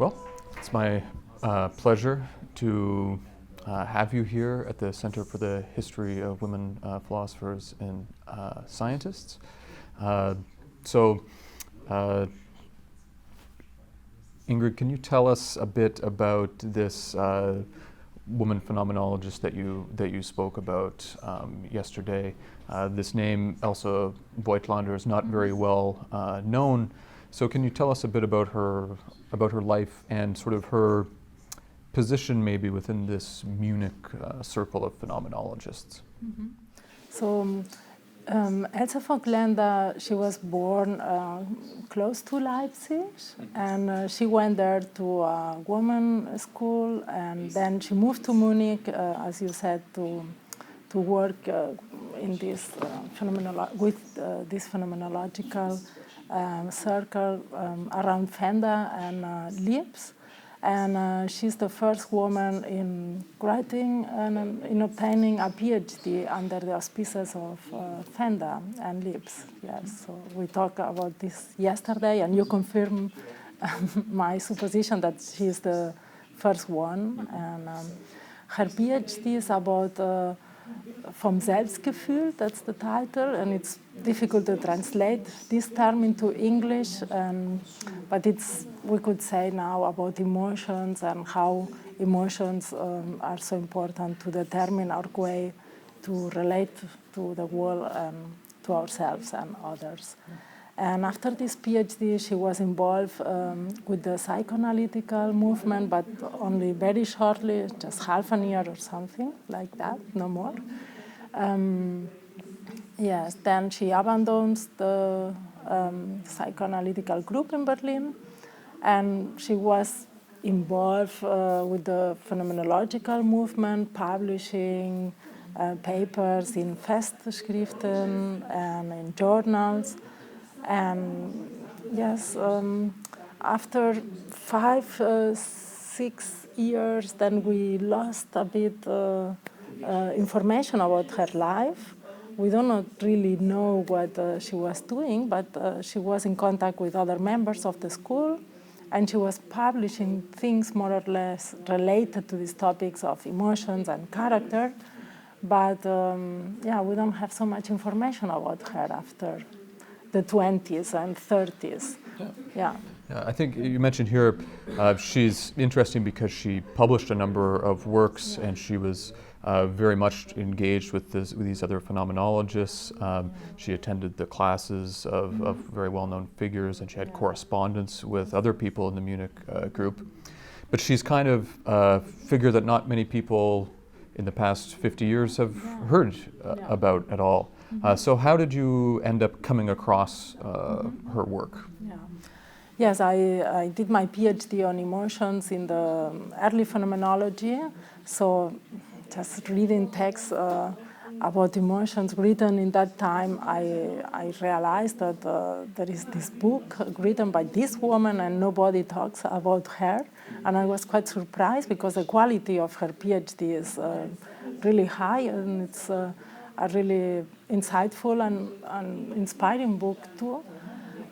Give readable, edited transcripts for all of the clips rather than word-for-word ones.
Well, it's my pleasure to have you here at the Center for the History of Women Philosophers and Scientists. Ingrid, can you tell us a bit about this woman phenomenologist that you spoke about yesterday? This name, Else Voigtländer, is not very well known. So can you tell us a bit about her life and sort of her position maybe within this Munich circle of phenomenologists? Mm-hmm. So Else Voigtländer, she was born close to Leipzig, and she went there to a women's school, and then she moved to Munich, as you said, to work in this this phenomenological circle around Fender and Lips. And she's the first woman in writing and in obtaining a PhD under the auspices of Fender and Lips. Yes, so we talked about this yesterday, and you confirm my supposition that she's the first one. And her PhD is about vom Selbstgefühl, that's the title, and it's difficult to translate this term into English, but we could say now about emotions and how emotions are so important to determine our way to relate to the world and to ourselves and others. And after this PhD, she was involved with the psychoanalytical movement, but only very shortly, just half a year or something like that, no more. Yes, then she abandons the psychoanalytical group in Berlin, and she was involved with the phenomenological movement, publishing papers in Festschriften and in journals. And yes, after 5-6 years, then we lost a bit information about her life. We do not really know what she was doing, but she was in contact with other members of the school, and she was publishing things more or less related to these topics of emotions and character. But we don't have so much information about her after the 20s and 30s. Yeah. I think you mentioned here she's interesting because she published a number of works, and she was very much engaged with these other phenomenologists. She attended the classes of very well-known figures, and she had correspondence with other people in the Munich group. But she's kind of a figure that not many people in the past 50 years have heard about at all. So how did you end up coming across her work? Yes, I did my PhD on emotions in the early phenomenology. So just reading texts about emotions written in that time, I realized that there is this book written by this woman and nobody talks about her. And I was quite surprised because the quality of her PhD is really high, and it's a really insightful and inspiring book too.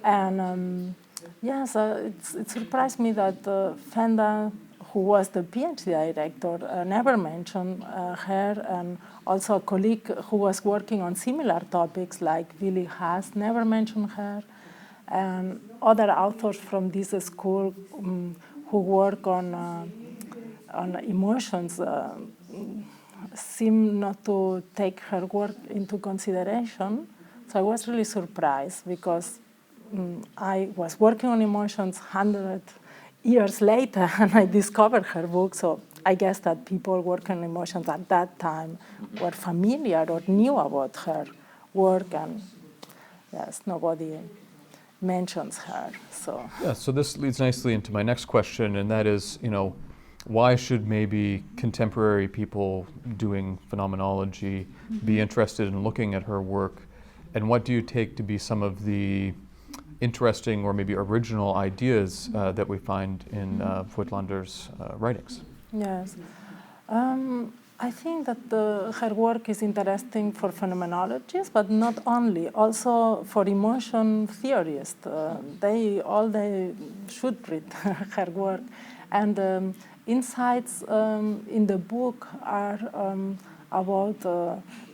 And yes, it surprised me that Fender, who was the PhD director, never mentioned her, and also a colleague who was working on similar topics like Willy Haas never mentioned her, and other authors from this school who work on emotions seem not to take her work into consideration. So I was really surprised because I was working on emotions 100 years later, and I discovered her book. So I guess that people working on emotions at that time were familiar or knew about her work, and yes, nobody mentions her. So so this leads nicely into my next question, and that is, why should maybe contemporary people doing phenomenology be interested in looking at her work, and what do you take to be some of the interesting or maybe original ideas that we find in Voigtländer's writings? Yes. I think that her work is interesting for phenomenologists, but not only, also for emotion theorists. They should read her work. And insights in the book are about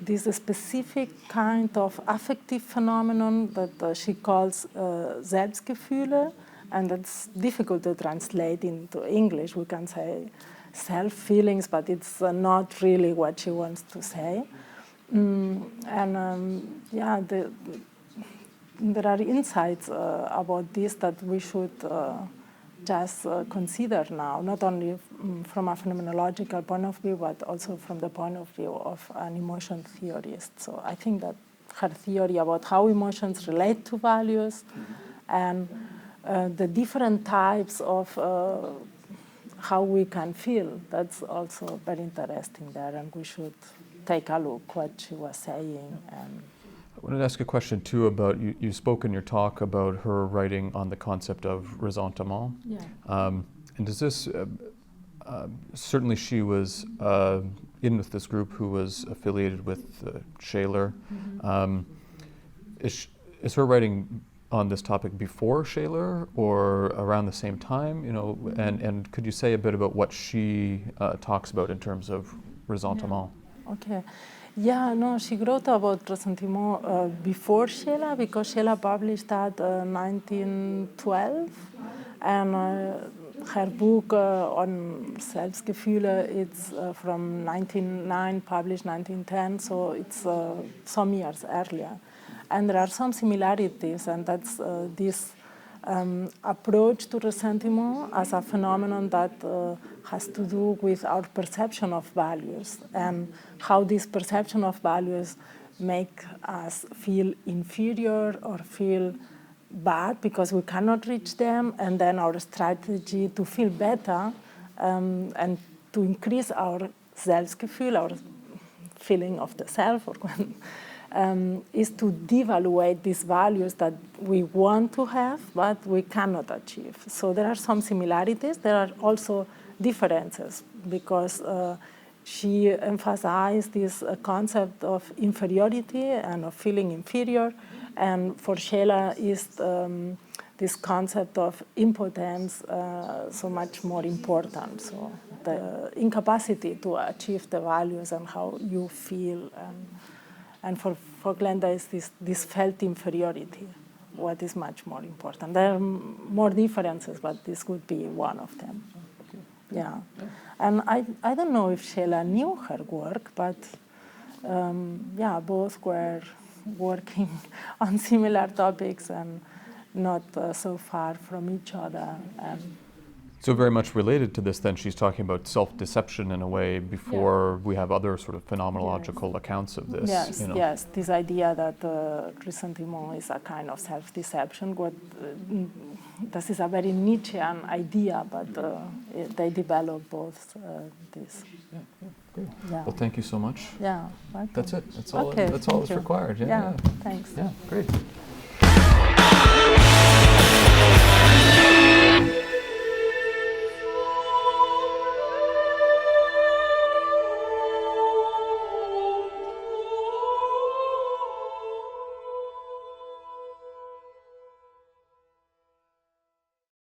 this specific kind of affective phenomenon that she calls Selbstgefühle, and it's difficult to translate into English. We can say self-feelings, but it's not really what she wants to say. There are insights about this that we should just consider now, not only from a phenomenological point of view, but also from the point of view of an emotion theorist. So I think that her theory about how emotions relate to values and the different types of how we can feel, that's also very interesting there, and we should take a look what she was saying. And I wanted to ask a question too about, you spoke in your talk about her writing on the concept of ressentiment. yeah. And does this, certainly she was in with this group who was affiliated with Scheler. Mm-hmm. Is her writing on this topic before Scheler or around the same time? You know, and could you say a bit about what she talks about in terms of ressentiment? Yeah. Okay. Yeah, no, she wrote about ressentiment before Scheler, because Scheler published that 1912, and her book on Selbstgefühle, it's from 1909, published 1910, so it's some years earlier. And there are some similarities, and that's this approach to ressentiment as a phenomenon that has to do with our perception of values and how this perception of values make us feel inferior or feel bad because we cannot reach them, and then our strategy to feel better and to increase our Selbstgefühl, our feeling of the self, is to devaluate these values that we want to have but we cannot achieve. So there are some similarities. There are also differences, because she emphasized this concept of inferiority and of feeling inferior, and for Scheler is this concept of impotence so much more important. So the incapacity to achieve the values and how you feel, and for Voigtländer is this felt inferiority, what is much more important. There are more differences, but this would be one of them. Yeah. And I don't know if Scheler knew her work, but both were working on similar topics and not so far from each other. So very much related to this, then, she's talking about self-deception in a way before we have other sort of phenomenological accounts of this. Yes, you know. yes, this idea that ressentiment is a kind of self-deception. This is a very Nietzschean idea, but they develop both this. Yeah, great. Yeah. Well, thank you so much. Yeah, welcome. That's it. That's all. Okay, That's all that's you. required. Yeah, thanks. Yeah, great.